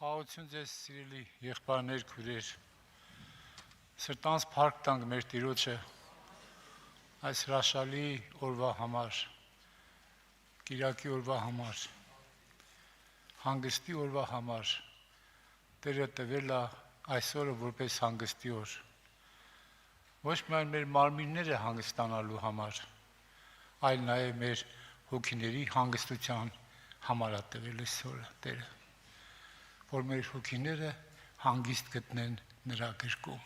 Խաղաղություն ձեզ սիրելի եղբայրներ, քույրեր, սրտանց փառք տանք մեր Տիրոջը այս հրաշալի օրվա համար, կիրակի օրվա համար, հանգստի օրվա համար, Տերը տվել է այս օրը որպես հանգստի օր, ոչ միայն մեր մարմինները հանգստանալու համար, այլ նաև մեր հոգիների հանգստության համար է տվել այս օրը Տերը, որ մեր հոգիները հանգիստ գտնեն նրա գրկում,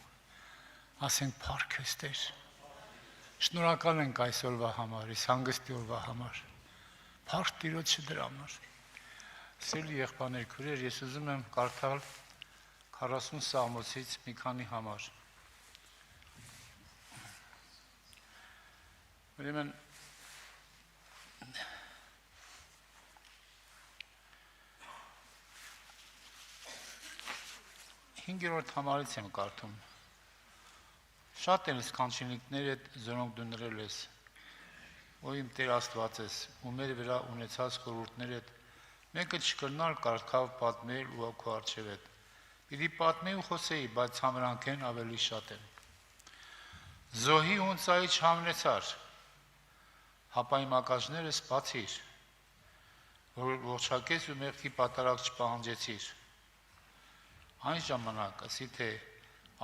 ասենք փառք ես Տեր, շնորհակալ ենք այս օրվա համար, այս հանգստի օրվա համար, փառք Տիրոջը դրա համար։ Սիրելի եղբայրներ, քույրեր, ես ուզում եմ կարդալ 40 Սաղմոսից մի քանի համար։ Ուրեմն 5-րդ համարից եմ կարդում։ Շատ են սքանչելիքները, որոնք դու ներել ես, ո իմ Տեր Աստված ես, ու մեր վրա ունեցած խորհուրդներդ, մեկը չկրնալ կարդալ պատմել ու քո առջև հետ։ Պիտի պատմեի ու խոսեի, բայց համրանքեն ավելի շատ են։ Զոհի ունցայի չհամնեցար, հապայի մակաշները սպացիր, որ ողջակես ու մեղքի պատարակ չպահանջեցիր։ Այն ժամանակ ասի թե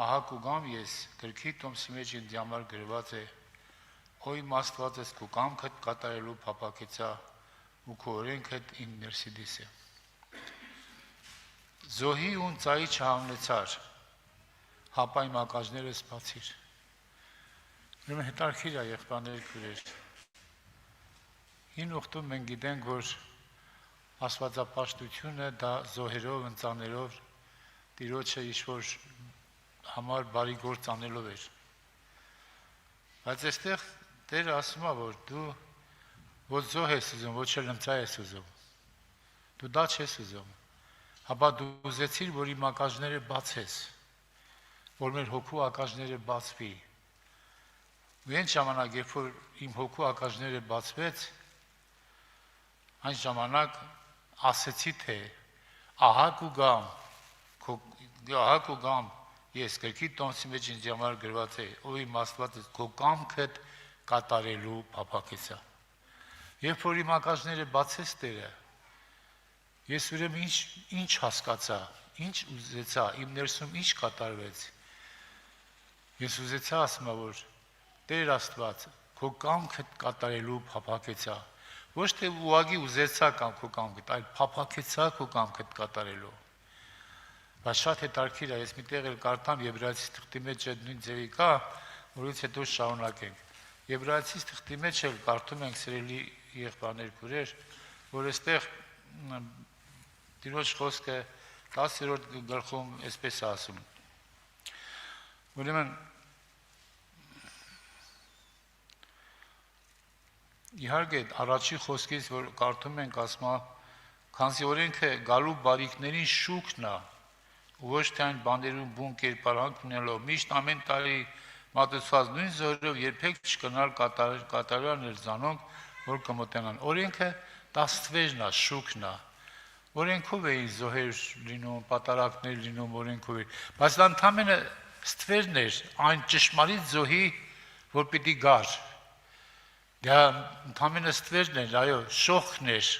ահա կուգամ ես, գրքի տոմսի մեջ ինձ համար գրված է, ո իմ Աստված ես քո կամքդ կատարելու փափակեցա ու քո օրենքդ իմ ներսիդիս է։ Զոհի ունցայի չհամնեցար, հապայի մակաշները սպացիր։ Ուրեմն հետարքիր է եղբայրներ, քույրեր։ Հին ուխտում մենք գիտենք, որ աստվածապաշտությունը դա զոհերով, ընծաներով Տիրոջը ինչ-որ համար բարի գործ անելով էր։ Բայց այստեղ Տերը ասում է, որ դու ոչ զոհ ես ուզում, ոչ էլ ընծա ես ուզում։ Դու դա չես ուզում։ Հապա դու ուզեցիր, որ իմ ակաժները բացես, որ մեր հոգու ակաժները բացվի։ Ու այն ժամանակ, երբ որ իմ հոգու ակաժները բացվեց, այն ժամանակ ասեցի թե ահա կու գամ, ես գրքի տոմսի մեջ ինձ համար գրված է, ո իմ Աստված ես քո կամքդ կատարելու փափակեցա։ Երբ որ իմ ակաժները բացեց Տերը, ես ուրեմն ինչ հասկացա, ինչ ուզեցա, իմ ներսում ինչ կատարվեց։ Ես ուզեցա ասում եմ, որ Տեր Աստված քո կամքդ կատարելու փափակեցա։ Ոչ թե ուղղակի ուզեցա կամ քո կամքդ, այլ փափակեցա քո կամքդ կատարելու։ Բայց շատ հետարքիր է, ես մի տեղ էլ կարդամ Եբրայեցիս թղթի մեջ այդ նույն ձևի կա, որից հետո շարունակենք։ Եբրայեցիս թղթի մեջ էլ կարդում ենք սիրելի եղբայրներ, քույրեր, որ այստեղ Տիրոջ խոսքը 10-րդ գլխում այսպես է ասում։ Ուրեմն իհարկե առաջի խոսքից, որ կարդում ենք, ասում է, քանզի օրենքը գալու բարիքներին շուկն է, ոչ թե այն բաներում բուն կերպարանք ունելով, միշտ ամեն տարի մատուցված նույն զոհերով երբեք չկնալ կատարյալ ներզանոնք, որ կմոտենան։ Օրենքը դա ստվերն է, շուկն է։ Օրենքով էին զոհեր լինում, պատարակներ լինում, օրենքով էր, բայց դա ընդամենը ստվերն էր, այն ճշմարիտ զոհի, որ պիտի գար։ Դա ընդամենը ստվերն էր, այո, շոխն էր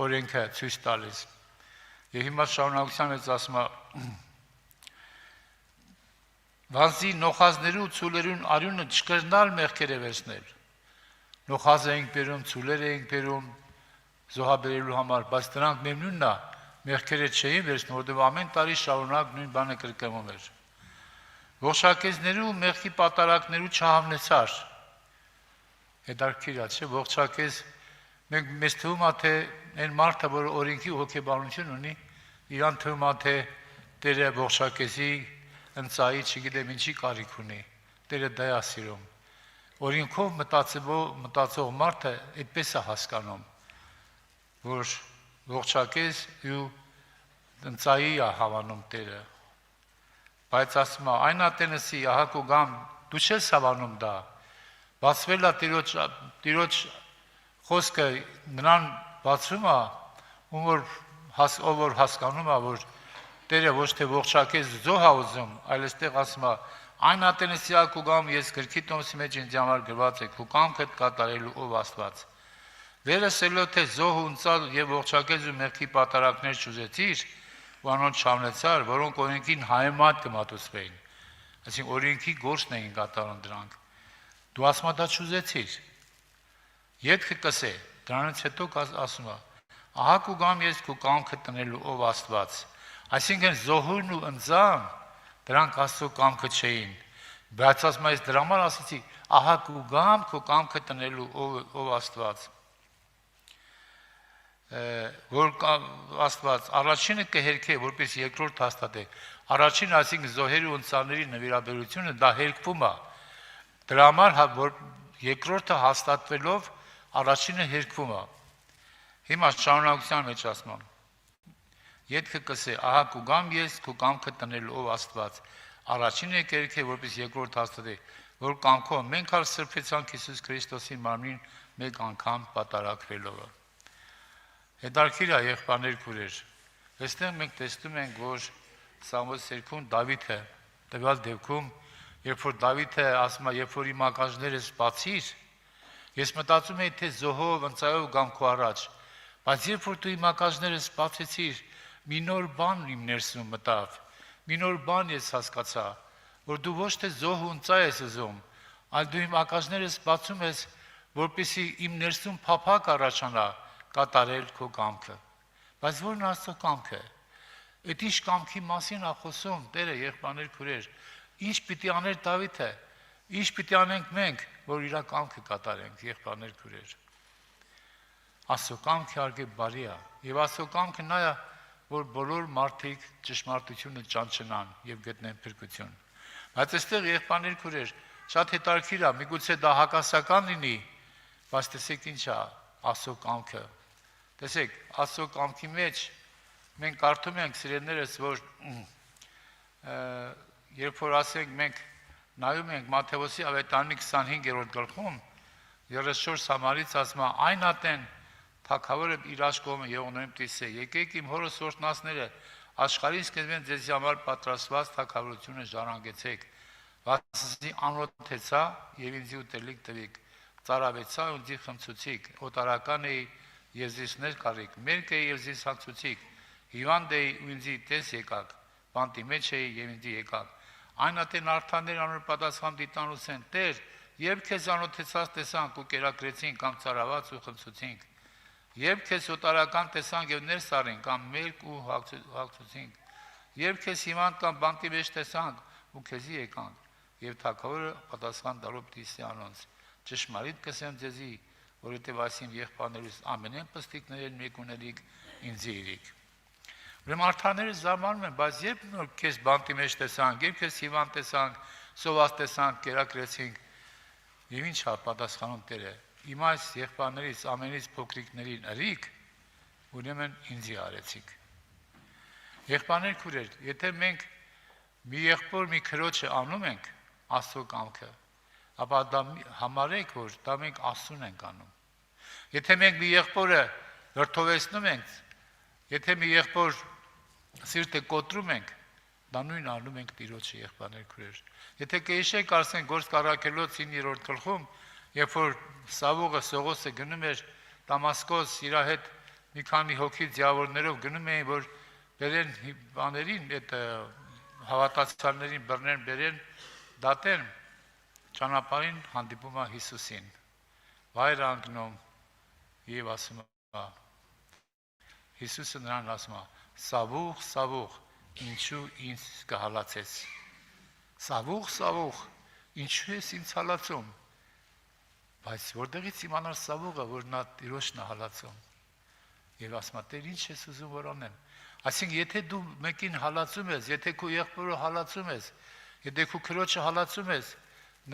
օրենքը ցույց տալիս։ Եվ հիմա շարունակության մեջ ասում է. Վանզի նոխազներու ցուլերուն արյունը չկրնալ մեղքերը վերցնել։ Նոխազ էինք բերում, ցուլեր էինք բերում զոհաբերելու համար, բայց դրանք նույնն է, մեղքերը չէին վերցնում, որովհետև ամեն տարի շարունակ նույն բանը կրկնվում էր։ Ողջակեզներու մեղքի պատարակներու չհամնեցար։ Հետարքիր է, չէ՞, ողջակեզ մեզ թվում է, թե այն մարդը, որ օրենքի հոգեբանություն ունի, իրան թվում է, թե Տերը ողջակեզի ընծայի, չգիտեմ ինչի կարիք ունի, Տերը դա է սիրում։ Օրենքով մտածող մարդը այդպես է հասկանում, որ ողջակեզ ու ընծայի է հավանում Տերը։ Բայց ասում է, այն ատենսի, ահա կու գամ, դու չես հավանում դա, բացվել է Տիրոջ խոսքը նրան բացվում է, ով որ հասկանում է, որ Տերը ոչ թե ողջակեց զոհ ա ուզում, այլ այստեղ ասում է այն ատենեսիա քու գամ ես գրքի տոմսի մեջ ինձ համար գրված է քու կամքդ կատարելու ով Աստված։ Վերսելով թե զոհ ունցալ եւ ողջակեց ու մեղքի պատարակներ չուզեցիր, ու անոնց չամնեցար, որոնք օրենքին հայմատ կմատուցվեին։ Այսինքն օրենքի գործն էին կատարում դրանք։ Դու ասում դա չուզեցիր։ Ետքը կսե, դրանից հետո ասում է. ահա քու գամ ես քու կամքը տնելու ով Աստված։ Այսինքն զոհուրն ու ընձան դրանք Աստծո կամքը չէին։ Բայց ասում ես դրա համար ասեցի, ահա քու գամ քու կամքը տնելու ով Աստված։ Որ Աստված առաջինը կհերքե, որպես երկրորդ հաստատե։ Առաջին, այսինքն զոհերի ու ընձանների նվիրաբերությունը դա հերքվում է։ Դրա համար որ երկրորդը հաստատվելով առաջինը հերքվում է։ Հիմա շարունակության մեջ ասում եմ. Ետքը կսե, ահա քու գամ ես քու կամքը տնելու ով Աստված։ Առաջինը կհերքե, որպես երկրորդ հաստատե, որ կամքով մենք ալ սրբեցանք Հիսուս Քրիստոսի մարմնին մեկ անգամ պատարակվելով։ Հետարքիր է եղբայրներ քուրեր։ Այստեղ մենք տեսնում ենք, որ Սամուել 2-ում Դավիթը տվյալ դեպքում, երբ որ Դավիթը ասում է, երբ որ իմ ականջներս բացիր, ես մտածում եի, թե զոհով, ընծայով գամ քո առաջ, բայց երբ որ դու իմ ականջներս բացեցիր, մի նոր բան իմ ներսում մտավ, մի նոր բան ես հասկացա, որ դու ոչ թե զոհ ու ընծայ ես ուզում, այլ դու իմ ականջներս բացում ես, որպեսզի իմ ներսում փափակ առաջանա կատարել քո կամքը։ Բայց ո՞րն է Աստծո կամքը։ Այդ ինչ կամքի մասին է խոսում Տերը, եղբայրներ քուրեր։ Ինչ պիտի աներ Դավիթը, ինչ պիտի անենք մենք, որ իր կամքը կատարենք, եղբայրներ քուրեր։ Աստծո կամքը արգե բարի է, եւ Աստծո կամքը նա է, որ բոլոր մարդիկ ճշմարտությունը ճանչնան եւ գտնեն փրկություն։ Բայց այստեղ եղբայրներ քուրեր, շատ հետաքրքիր է, միգուցե դա հակասական լինի, բայց տեսեք ինչ է Աստծո կամքը։ Տեսեք, Աստծո կամքի մեջ մենք կարդում ենք սիրելիներս, որ երբ որ ասենք մենք նայում ենք Մատթեոսի ավետարանի 25-րդ գլխում 34 համարից ասում է այն ատեն թագավորը իր աշխոհը եղողներում տիսե եկեք իմ հորս օրհնածները աշխարհին սկզբեն ձեզի համար պատրաստված թագավորությունը ժառանգեցեք վասնզի անօթեցա եւ ինձի ուտելիք տվիք ծարավեցա ու ինձի խմցուցիք օտարական էի եւ զիսներ կարիք մերկ էի եւ զիս հացուցիք հիվանդ էի ու ինձի տես եկաք բանտի մեջ էի եւ ինձի եկաք այն ատեն արթաններ անոր պատասխան դիտանուց են Տեր երբ քեզ անօթեցած տեսանք ու կերակրեցինք կամ ծարաված ու խմցուցինք երբ քեզ օտարական տեսանք եւ ներս առինք կամ մերկ ու հացուցինք երբ քեզ հիվանդ կամ բանտի մեջ տեսանք ու քեզի եկանք եւ թագավորը պատասխան տալով դիսի անոնց ճշմարիտ կսեմ ձեզի որովհետեւ այսին եղբայրներս ամենեն պստիկներն մեկ ունելիք ինձի իրիկ Ուրեմն արթաները զարմանում են, բայց երբ նոր քեզ բանտի մեջ տեսանք, երբ քեզ հիվանդ տեսանք, սոված տեսանք, կերակրեցինք, եւ ինչ է պատասխանում Տերը։ Իմ այս եղբայրներից ամենից փոքրիկներին ըրիք, ուրեմն ինձի արեցիք։ Եղբայրներ քուրեր, եթե մենք մի եղբոր մի քրոջը անում ենք Աստծո կամքը, ապա դա համարեք, որ դա մենք Աստծուն ենք անում։ Եթե մենք մի եղբորը վրդովեցնում ենք, եթե մի եղբոր սիրտը կոտրում ենք, դա նույն անում ենք Տիրոջը եղբայրներ քուրեր։ Եթե կհիշեք, ասենք Գործք առաքելոց 9-րդ գլխում, երբ որ Սավուղը Սողոսը գնում էր Դամասկոս իր հետ մի քանի հոգի ձիավորներով գնում էին, որ բերեն բաներին, այդ հավատացյալներին բռնեն, բերեն, դատեն, ճանապարհին հանդիպում է Հիսուսին։ Վայր անգնում եւ ասում է Հիսուսը նրան ասում է. «Սավուղ, Սավուղ, ինչու ինձ կհալացես»։ Սավուղ, Սավուղ, ինչու ես ինձ հալածում։ Բայց որտեղից իմանալ Սավուղը, որ նա Տիրոջն է հալածում։ Եվ ասում է. «Տեր, ինչ ես ուզում որ անեմ»։ Այսինքն, եթե դու մեկին հալածում ես, եթե քո եղբորը հալածում ես, եթե քո քրոջը հալածում ես,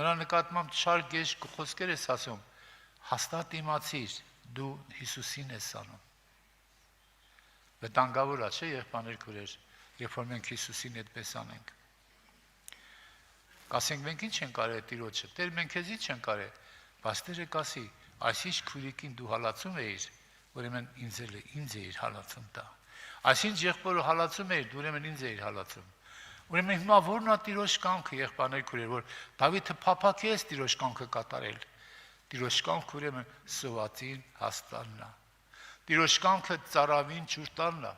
նրա նկատմամբ չար գեշ խոսքեր ես ասում, հաստատ իմացիր, դու Հիսուսին ես անում։ Վտանգավոր է, չէ՞, եղբայրներ քուրեր, երբ որ մենք Հիսուսին այդպես անենք։ Կասենք մենք ինչ ենք արել Տիրոջը, Տեր մենք քեզ ինչ ենք արել, բայց Տերը կասի, այսինչ քուրիկին դու հալածում էիր, ուրեմն ինձ էիր հալածում տա։ Այսինչ եղբորը հալածում էր, ուրեմն ինձ էր հալածում։ Ուրեմն հիմա ո՞րն է Տիրոջ կամքը, եղբայրներ քուրեր, որ Դավիթը փափակեց Տիրոջ կամքը կատարել։ Տիրոջ կամքը ուրեմն սովածին հաստանն է։ Տիրոջ կամքը ծարավին ջուր տալն է,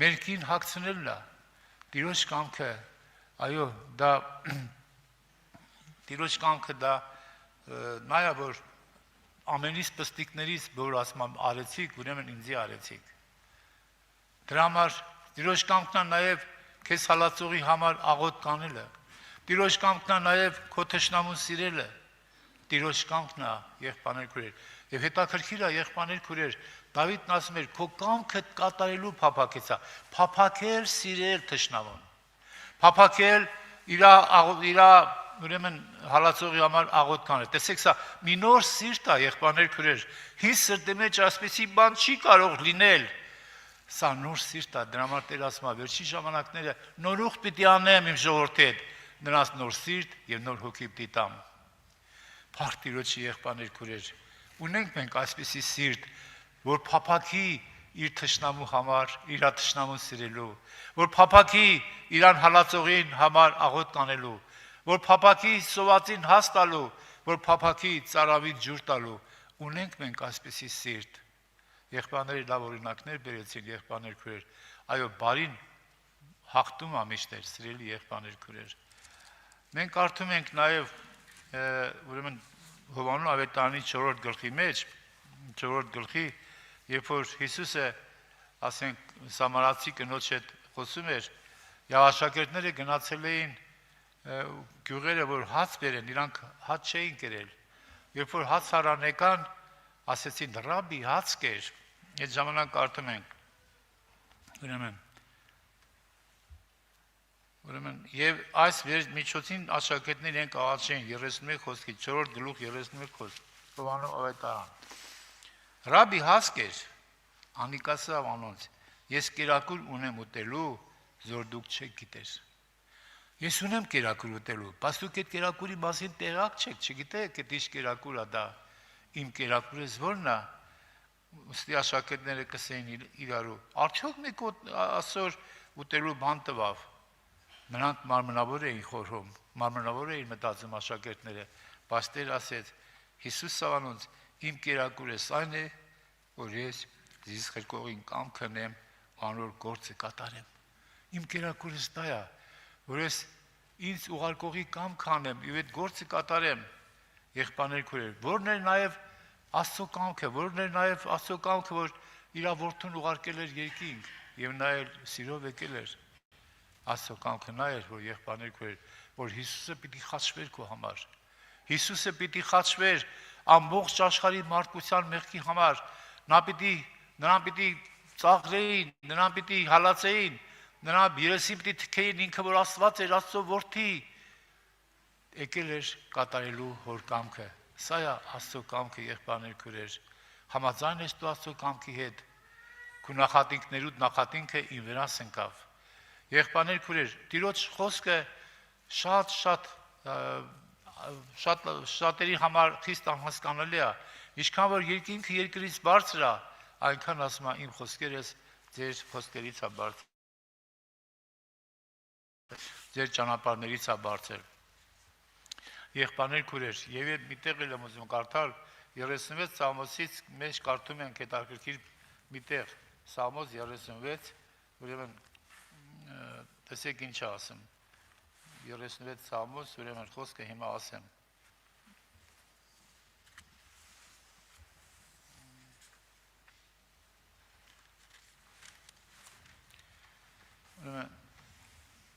մերկին հագցնելն է։ Տիրոջ կամքը, այո, դա Տիրոջ կամքը դա նայա որ ամենից պստիկներից որ ասում արեցիք, ուրեմն ինձի արեցիք։ Դրա համար Տիրոջ կամքն է նաև քեզ հալածողի համար աղոտ կանելը։ Տիրոջ կամքն է նաև քո թշնամուն սիրելը։ Տիրոջ կամքն է, եղբայրներ քուրեր։ Եվ հետաքրքիր է, եղբայրներ քուրեր, Դավիթն ասում էր, քո կամքը կատարելու փափակեցա, փափակել սիրել թշնամուն։ Փափակել իր ուրեմն հալածողի համար աղոտ կանել։ Տեսեք, սա մի նոր սիրտ է, եղբայրներ քուրեր։ Հին սրտի մեջ այսպեսի բան չի կարող լինել։ Սա նոր սիրտ է, դրա համար Տեր ասում է, վերջին ժամանակները նորուղ պիտի անեմ իմ ժողովրդի հետ, նրանց նոր սիրտ եւ նոր հոգի պիտի տամ։ Փառք Տիրոջի, եղբայրներ քուրեր, ունենք մենք այսպեսի սիրտ, որ փափակի իր թշնամու համար, իր թշնամուն սիրելու, որ փափակի իրան հալածողին համար աղոտ կանելու, որ փափակի սովածին հաստալու, որ փափակի ծարավին ջուր տալու, ունենք մենք այսպեսի սիրտ։ Եղբայրները լավ օրինակներ բերեցին, եղբայրներ քուրեր, այո, բարին հաղթում է միշտ, սիրելի եղբայրներ քուրեր։ Մենք կարդում ենք նաև ուրեմն Հովանու ավետարանի 4-րդ գլխի մեջ, 4-րդ գլխի, երբ որ Հիսուսը, ասենք, սամարացի կնոջ հետ խոսում էր, եւ աշակերտները գնացել էին գյուղերը, որ հաց բերեն, իրանք հաց չէին կերել։ Երբ որ հաց հարան ասեցին ռաբի հաց կեր, այդ ժամանակ կարդում ենք, ուրեմն եւ այս միջոցին աշակերտներ են աղաչեն 31 խոսքի 4-րդ գլուխ 31 խոսք Հովանու ավետարան։ Ռաբի հաց կեր, անիկասավ անոնց, ես կերակուր ունեմ ուտելու, զոր դուք չեք գիտեր։ Ես ունեմ կերակուր ուտելու, բայց դուք այդ կերակուրի մասին տեղակ չեք, չգիտեք, այդ ինչ կերակուր է դա։ Իմ կերակուրս ո՞րն է։ Ուստի աշակերտները կսեին իրարու, արդյոք մեկ այսօր ուտելու բան տվավ։ Նրանք մարմնավոր էին խորհում, մարմնավոր էին մտածում աշակերտները, բայց Տեր ասեց, Հիսուս սավանոնց, իմ կերակուրս այն է, որ ես ձեզ խրկողին կամք քնեմ, անոր գործը կատարեմ։ Իմ կերակուրս դա է, որ ես ինձ ուղարկողի կամք անեմ, եւ այդ գործը կատարեմ։ Եղբայրներ քուրեր, որն էր նաև Աստծո կամքը, որն էր նաև Աստծո կամքը, որ իր որդուն ուղարկել էր երկինք եւ նա էլ սիրով եկել էր։ Աստծո կամքը նա էր, որ եղբայրներ քուրեր, որ Հիսուսը պիտի խաչվեր քո համար։ Հիսուսը պիտի խաչվեր ամբողջ աշխարհի մարդկության մեղքի համար։ Նրան պիտի ծաղրեին, նրան պիտի հալածեին, նրան երեսին պիտի թքեին ինքը, որ Աստված էր, Աստծո որդի, եկել էր կատարելու հոր կամքը։ Սա է Աստծո կամքը, եղբայրներ քուրեր, համաձայն ես դու Աստծո կամքի հետ, քո նախատինքներուդ նախատինքը ին վրա սնկավ։ Եղբայրներ քուրեր, Տիրոջ խոսքը շատերի համար խիստ անհասկանալի է, ինչքան որ երկինքը երկրից բարձր է, այնքան ասում է իմ խոսքերս ձեր խոսքերից է բարձր, ձեր ճանապարհներից է բարձր։ Եղբայրներ քուրեր, եւ այդ միտեղ էլ եմ ուզում կարդալ 36 Սամոսից մեջ կարդում ենք հետաքրքիր միտեղ Սամոս 36, ուրեմն տեսեք ինչ է ասում։ 36 Սամոս, ուրեմն խոսքը հիմա ասեմ։ Ուրեմն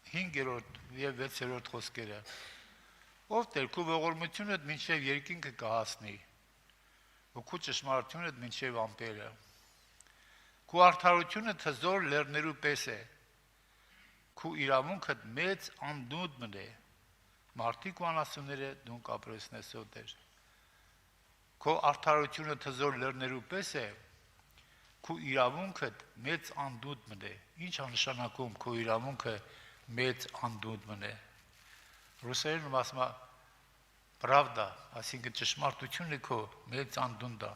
5-րդ եւ 6-րդ խոսքերը։ Ով Տեր, քո ողորմությունդ մինչև երկինքը կհասնի, ու քո ճշմարտությունդ մինչև ամպերը։ Քո արդարությունը թզոր լեռներու պես է, քո իրավունքդ մեծ անդունդն է, մարդիկ ու անասունները դուն կապրեսնես ո Տեր։ Քո արդարությունը թզոր լեռներու պես է, քո իրավունքդ մեծ անդունդն է։ Ինչ է նշանակում քո իրավունքը մեծ անդունդն է։ Ռուսերենում ասում է «Պրավդա», այսինքն ճշմարտությունը քո մեծ անդունդը։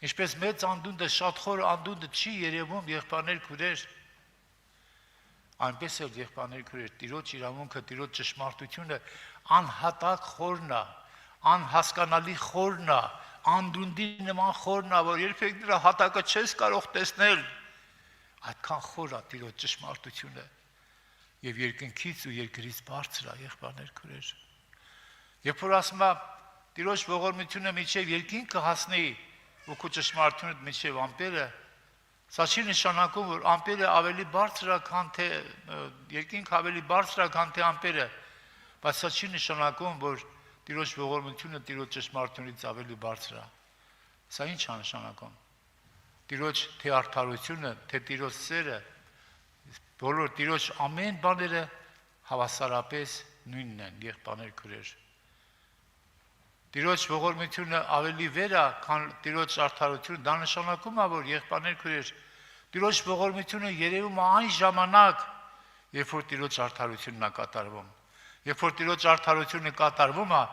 Ինչպես մեծ անդունդը շատ խոր անդունդը չի երևում, եղբայրներ քուրեր, այնպես էլ եղբայրներ քույրեր, Տիրոջ իրավունքը, Տիրոջ ճշմարտությունը անհատակ խորն է, անհասկանալի խորն է, անդունդի նման խորն է, որ երբեք դրա հատակը չես կարող տեսնել։ Այդքան խոր է Տիրոջ ճշմարտությունը եւ երկնքից ու երկրից բարձր է, եղբայրներ քույրեր։ Երբ որ ասում է Տիրոջ ողորմությունը միջև երկինքը հասնի ու քո ճշմարտությունը միջև ամպերը, սա չի նշանակում, որ ամպերը ավելի բարձր է, քան թե երկինքը ավելի բարձր է, քան թե ամպերը, բայց սա չի նշանակում, որ Տիրոջ ողորմությունը Տիրոջ ճշմարտությունից ավելի բարձր է։ Սա ինչ է նշանակում։ Տիրոջ թե արդարությունը, թե Տիրոջ սերը, բոլոր Տիրոջ ամեն բաները հավասարապես նույնն են, եղբայրներ քույրեր։ Տիրոջ ողորմությունը ավելի վեր է, քան Տիրոջ արդարությունը, դա նշանակում է, որ եղբայրներ քույրեր, Տիրոջ ողորմությունը երևում է այն ժամանակ, երբ որ Տիրոջ արդարությունն է կատարվում։ Երբ որ Տիրոջ արդարությունը կատարվում է,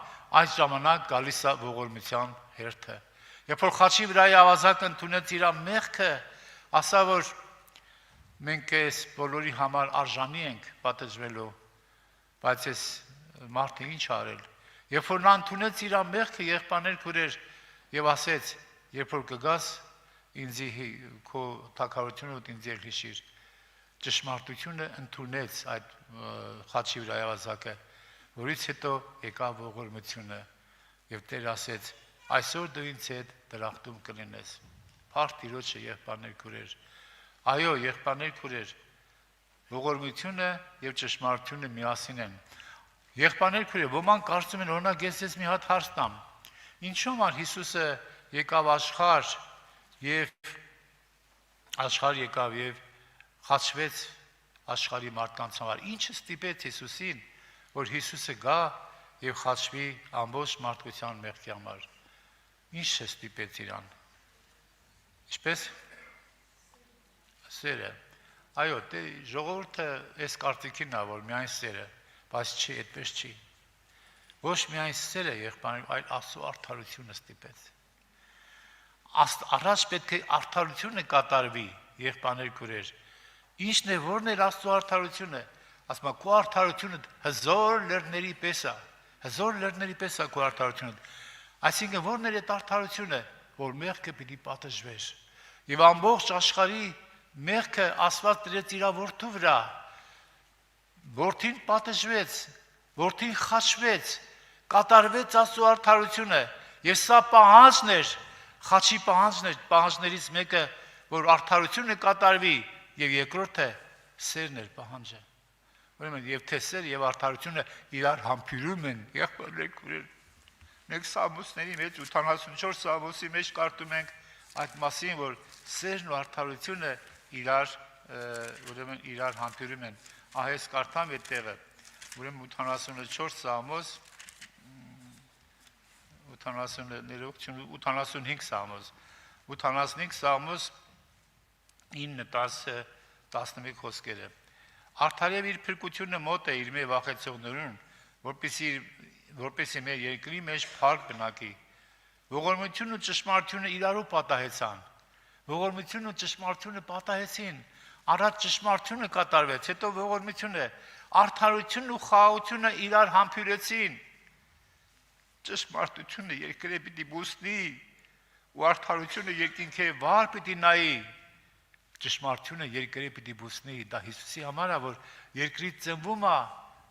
այս ժամանակ գալիս է ողորմության հերթը։ Երբ որ խաչի վրայի ավազակը ընդունեց իր մեղքը, ասա որ մենք այս բոլորի համար արժանի ենք պատժվելու, բայց այս մարդը ինչ արել։ Երբ որ նա ընդունեց իր մեղքը, եղբայրներ քույրեր, եւ ասեց, երբ որ կգաս ինձ քո թակավորությունը ինձ ելհիշիր, ճշմարտությունը ընդունեց այդ խաչի վրա ավազակը, որից հետո եկավ ողորմությունը եւ Տեր ասեց, այսօր դու ինձ հետ դրախտում կլինես։ Փառք Տիրոջը, եղբայրներ քույրեր։ Այո, եղբայրներ քույրեր, ողորմությունը եւ ճշմարտությունը միասին են։ Եղբայրներ քույրեր, ոմանք կարծում են, օրինակ ես մի հատ հարց տամ։ Ինչու՞ որ Հիսուսը եկավ աշխարհ եւ խաչվեց աշխարհի մարդկանց համար։ Ինչը ստիպեց Հիսուսին, որ Հիսուսը գա եւ խաչվի ամբողջ մարդկության մեղքի համար։ Ինչ ստիպեց իրան։ Ինչպես սերը։ Այո, դե ժողովուրդը այս կարծիքին է, որ միայն սերը, բայց չի, այդպես չի։ Ոչ միայն սերը, եղբայրներ, այլ Աստծո արդարությունը ստիպեց։ Առաջ պետք է արդարությունը կատարվի, եղբայրներ քույրեր։ Ինչն է, որն է Աստծո արդարությունը։ Ասում եմ, քո արդարությունը հզոր լեռների պես է։ Հզոր լեռների պես է քո արդարությունը։ Այսինքն որն է այդ արդարությունը, որ մեղքը պիտի պատժվեր։ Եվ ամբողջ աշխարհի մեղքը Աստված դրեց իր որդու վրա։ Որդին պատժվեց, որդին խաչվեց, կատարվեց Աստծո արդարությունը, եւ սա պահանջն էր, խաչի պահանջներից մեկը, որ արդարությունը կատարվի, եւ երկրորդը սերն էր պահանջը։ Ուրեմն եւ թե սեր եւ արդարությունը իրար համբուրում են, եղբայրներ քույրեր։ Մենք Սամոսների մեջ 84 Սամոսի մեջ կարդում ենք այդ մասին, որ սերն ու արդարությունը իրար համբուրում են։ Այս կարդամ այդ տեղը, ուրեմն 84 Սամոս, 85 Սամոս, 85 Սամոս 9-10-11 խոսքերը։ Արդարև իր փրկությունը մոտ է իր մեր վախեցողներուն, որպեսզի մեր երկրի մեջ փառք բնակի։ Ողորմությունն ու ճշմարտությունը իրարու պատահեցան։ Ողորմությունն ու ճշմարտությունը պատահեցին։ Առաջ ճշմարտությունը կատարվեց, հետո ողորմությունը, արդարությունն ու խաղաղությունը իրար համբուրեցին։ Ճշմարտությունը երկրի պիտի բուսնի, ու արդարությունը երկինքի վար պիտի նայի։ Ճշմարտությունը երկրի պիտի բուսնի, դա Հիսուսի համար է, որ երկրից ծնվում է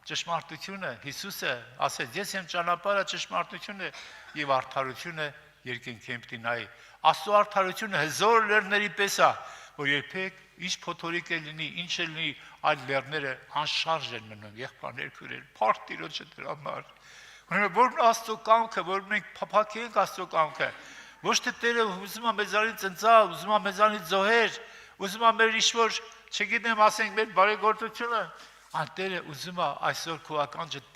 ճշմարտությունը, Հիսուսը ասեց, ես եմ ճանապարհը, ճշմարտությունը եւ արդարությունը երկինքին պիտի նայի։ Աստծո արդարությունը հզոր լեռների պես է, որ երբեք ինչ փոթորիկ է լինի, ինչ է լինի, այլ լեռները անշարժ են մնում, եղբայրներ քույրեր, փառք Տիրոջը դրա համար։ Ուրեմն որն Աստծո կամքը, որ մենք փափակենք Աստծո կամքը, ոչ թե Տերը ուզում է մեզանից ընծալ, ուզում է մեզանից զոհեր, ուզում է մեր ինչ-որ, չգիտեմ, ասենք մեր բարեգործությունը, այլ Տերը ուզում է այսօր քո ականջդ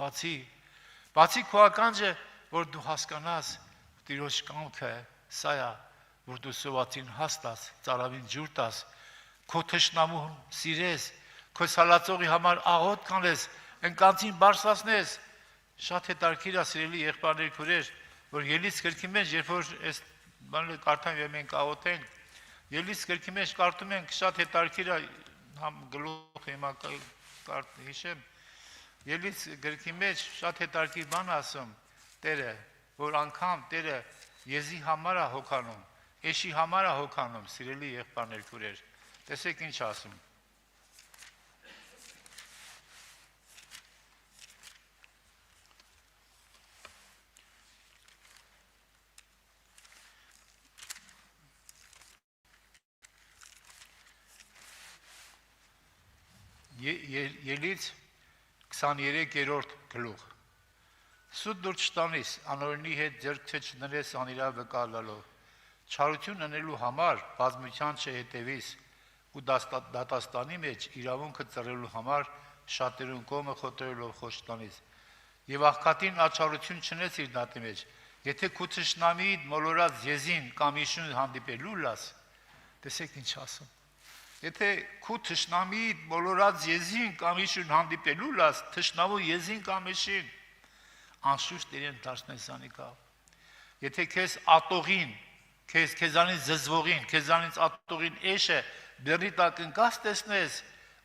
բացի քո ականջը, որ դու հասկանաս Տիրոջ կամքը, սա է, որ դու սովածին հաստաս, ծարավին ջուր տաս, քո թշնամուն սիրես, քո սալածողի համար աղոտ կանես, ընկանցին բարձրացնես։ Շատ հետաքրքիր է, սիրելի եղբայրներ քույրեր, որ Ելից գրքի մեջ, երբ որ այս բանը կարդամ եւ մենք աղոթենք, Ելից գրքի մեջ կարդում ենք շատ հետաքրքիր է, համ գլուխ հիմա կարդ հիշեմ, ելից գրքի մեջ շատ հետարքիր բան ասում, Տերը, որ անգամ Տերը եզի համար է հոգանում, էշի համար է հոգանում, սիրելի եղբայրներ քուրեր, տեսեք ինչ ասում։ Ելից 23-րդ գլուխ Սուտ դուր չտանիս, անօրինի հետ ձեռք չնրես անիրա վկալալով, չարություն ընելու համար բազմության չհետևիս ու դատաստանի մեջ իրավունքը ծռելու համար շատերուն կողմը խոտրելով խոշտանից, և աղքատին աչարություն չնես իր դատի մեջ, եթե քու թշնամիդ մոլորած եզին կամ իշուն հանդիպելու լաս, տեսեք ինչ ասում, եթե քու թշնամիդ մոլորած եզին կամ իշուն հանդիպելու լաս, թշնամու եզին կամ իշին, անշուշտ իրեն դաշնես անիկավ, եթե քեզ ատողին, քեզանից զզվողին, քեզանից ատողին էշը բերի տակ ընկած տեսնես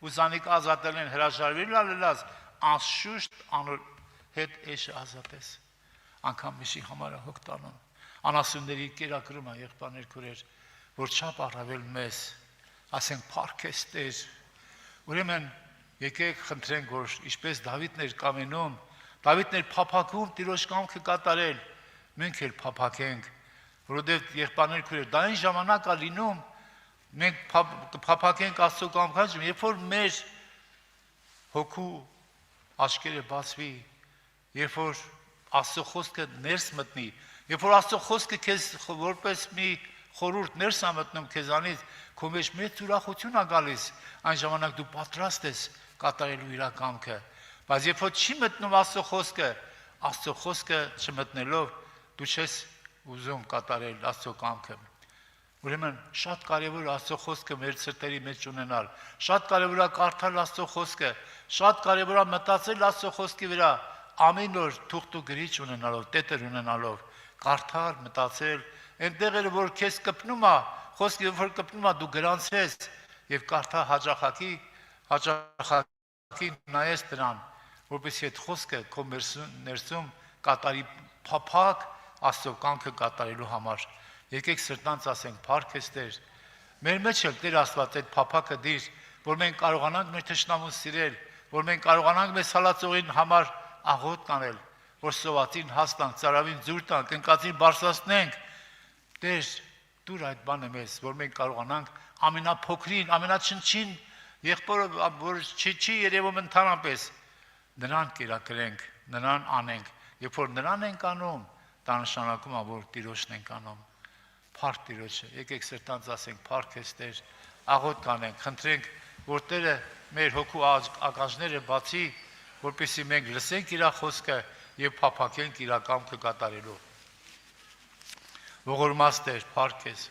ու զանիկ ազատել են հրաժարվել ալելած, անշուշտ անոր հետ էշը ազատես, անգամ միշի համարը հոգ տանում, անասունների կերակրում է եղբայրներ քուրեր, որ չափ առավել մեզ, ասենք փառքես Տեր, ուրեմն եկեք խնդրենք, որ ինչպես Դավիթն էր կամենում, Դավիթն էր փափագում Տիրոջ կամքը կատարել, մենք էլ փափագենք, որովհետև եղբայրներ քուրեր, դա այն ժամանակ է լինում, մենք կփափագենք Աստծո կամքին, երբ որ մեր հոգու աչքերը բացվի, երբ որ Աստծո խոսքը ներս մտնի, երբ որ Աստծո խոսքը քեզ որպես մի խորհուրդ ներս է մտնում քեզանից, քո մեջ մեծ ուրախություն է գալիս, այն ժամանակ դու պատրաստ ես կատարելու իր կամքը, բայց երբ որ չի մտնում Աստծո խոսքը չմտնելով, դու չես ուզում կատարել Աստծո կամքը։ Ուրեմն շատ կարևոր է Աստծո խոսքը մեր սրտերի մեջ ունենալ, շատ կարևոր է կարդալ Աստծո խոսքը, շատ կարևոր է մտածել Աստծո խոսքի վրա, ամեն օր թուղթ ու գրիչ ունենալով, տետր ունենալով, կարդալ, մտածել, այնտեղերը որ քեզ կպնում է, խոսքը որ կպնում է, դու գրանցես եւ կարդա հաջախակի նայես դրան, որպեսզի այդ խոսքը քո ներսում կատարի փափակ Աստծո կամքը կատարելու համար։ Եկեք սրտանց ասենք, փառք ես Տեր։ Մեր մեջ էլ Տեր Աստված այդ փափակը դիր, որ մենք կարողանանք մեր թշնամուն սիրել, որ մենք կարողանանք մեր սալածողին համար աղոտ կանել, որ սովածին հաստանք, ծարավին ձուր տանք, ընկածին բարձրացնենք։ Տեր, դուր այդ բանը մեզ, որ մենք կարողանանք ամենափոքրին, ամենաչնչին եղբորը, որ չի երևում ընդհանրապես, նրան կերակրենք, նրան անենք, երբ որ նրան ենք անում, դա նշանակում է, որ Տիրոջն ենք անում։ Փառք Տիրոջը, եկեք սրտանց ասենք, փառք ես Տեր, աղոտ կանենք, խնդրենք, որ Տերը մեր հոգու ականջները բացի, որպեսզի մենք լսենք իր խոսքը եւ փափակենք իր կամքը կատարելու։ Ողորմած Տեր, փառք ես։